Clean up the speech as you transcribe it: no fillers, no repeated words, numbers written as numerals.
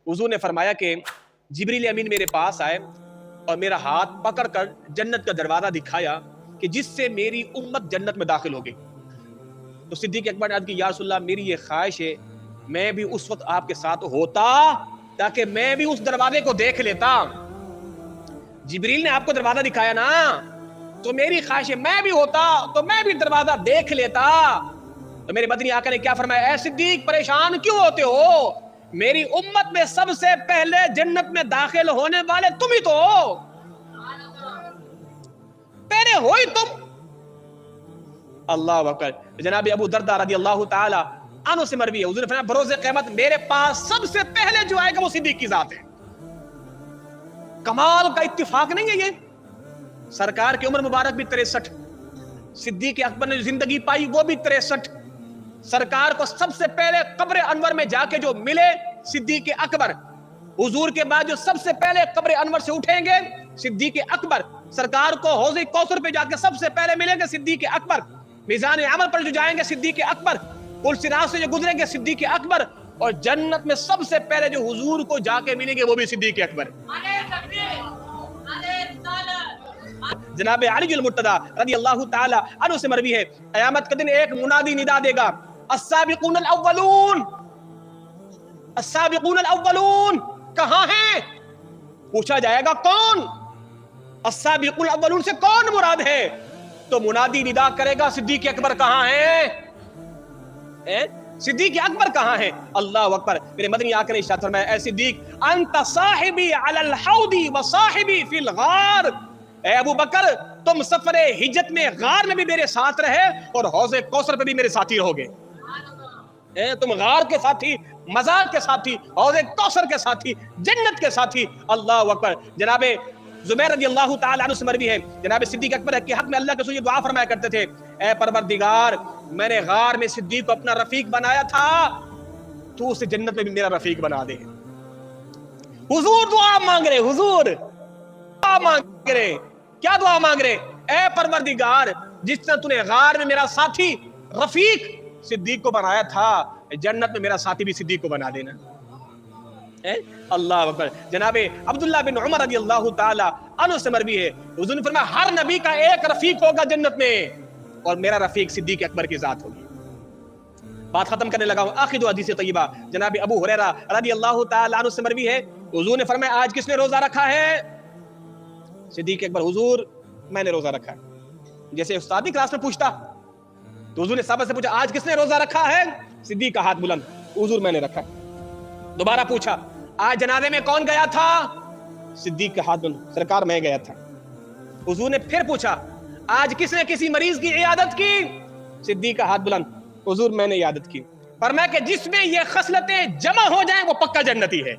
हुजूर ने फरमाया कि जिब्रील अमीन मेरे पास आए और मेरा हाथ पकड़ कर जन्नत का दरवाजा दिखाया कि जिससे मेरी उम्मत जन्नत में दाखिल होगी। तो सिद्दीक अकबर ने अर्ज़ की, या रसूलल्लाह, मेरी ये ख्वाहिश है मैं भी उस वक्त आपके साथ होता ताकि मैं भी उस दरवाजे को देख लेता। जिब्रील ने आपको दरवाजा दिखाया ना, तो मेरी ख्वाहिश है मैं भी होता तो मैं भी दरवाजा देख लेता। तो मेरे मदनी आका ने क्या फरमाया, ऐ सिद्दीक परेशान क्यों होते हो, मेरी उम्मत में सबसे पहले जन्नत में दाखिल होने वाले तुम ही तो हो, पहले हो ही तुम। अल्लाह अकबर। जनाब अबू दरदा रज़ी अल्लाह ताला अन्हु से मरवी है, हुज़ूर ने फरमाया बरोज़े क़यामत मेरे पास सबसे पहले जो आएगा वो सिद्दीक की जात है। कमाल का इत्तिफाक नहीं है ये। सरकार की उम्र मुबारक भी 63, सिद्दीक अकबर ने जिंदगी पाई वो भी 63। सरकार को सबसे पहले कब्र अनवर में जाके जो मिले सिद्दीक अकबर, हुजूर के बाद जो सबसे पहले कब्र अनवर से उठेंगे सिद्दीक अकबर, सरकार को हौज़े कौसर पे जाके सबसे पहले मिलेंगे सिद्दीक अकबर, मीज़ान अमल पर जो जाएंगे सिद्दीक अकबर, पुल सिरात से जो गुजरेंगे सिद्दीक अकबर, और जन्नत में सबसे पहले जो हुजूर को जाके मिलेंगे वो भी सिद्दीक अकबर। जनाब अली मुर्तदा रज़ी अल्लाह ताला अन्हु से मरवी है, क़यामत के दिन एक मुनादी निदा देगा, अस्साबिकून अल-अव्वलून, अस्साबिकून अल-अव्वलून कहां हैं? पूछा जाएगा कौन? अस्साबिकून अल-अव्वलून से कौन मुराद है? तो मुनादी निदा करेगा सिद्दीक अकबर कहां है? सिद्दीक अकबर कहां है? अल्लाह अकबर। मेरे मदनी आका ने इरशाद फरमाया, ऐ सिद्दीक अंत साहिबी अलल हौदी व साहिबी फिल गार, ऐ अबू बकर तुम सफरे हिजरत में गार में भी मेरे साथ रहे और हौज़े कौसर पे भी मेरे साथी रहोगे। तुम गार के साथी, मज़ार के साथी, हौज़े कौसर के साथी, जन्नत के साथी। अल्लाह अकबर। जनाबे ज़ुबैर रज़ी अल्लाह ताला अन्हु से मरवी है, जनाब सिद्दीक अकबर के हक में अल्लाह के रसूल दुआ फरमाया करते थे, ऐ परवरदिगार मैंने गार में सिद्दीक को अपना रफीक बनाया था, तू उसे जन्नत में भी मेरा रफीक बना दे। हुजूर दुआ मांग रहे, हुजूर दुआ मांग रहे, क्या दुआ मांग रहे? ऐ परवरदिगार जिस तरह तूने गार में मेरा साथी रफीक सिद्दीक को बनाया था, जन्नत में मेरा साथी भी सिद्दीक को बना देना। अल्लाह अकबर। जनाबे अब्दुल्लाह बिन उमर रज़ी अल्लाह ताला अन्हु से मरवी है, हुजूर ने फरमाया हर नबी का एक रफीक होगा जन्नत में और मेरा रफीक सिद्दीक अकबर की जात होगी। बात खत्म करने लगा हूं, आखिर दो हदीस तय्यबा। जनाबे अबू हुरैरा रज़ी अल्लाह ताला अन्हु से मरवी है, हुजूर ने फरमाया आज किसने रोजा रखा है? सिद्दीक अकबर, हुजूर मैंने रोजा रखा है। जैसे उस्तादी क्लास में पूछता तो हुजूर ने साहब से पूछा आज किसने रोजा रखा है? सिद्दीक का हाथ बुलंद, हुजूर मैंने रखा है। दोबारा पूछा आज जनाजे में कौन गया था? सिद्दीक का हाथ बुलंद, सरकार मैं गया था। हुजूर ने फिर पूछा आज किसने किसी मरीज की इयादत की? सिद्दीक का हाथ बुलंद, हुजूर मैंने इयादत की। फरमाया कि जिसमें ये खसलतें जमा हो जाएं वो पक्का जन्नती है।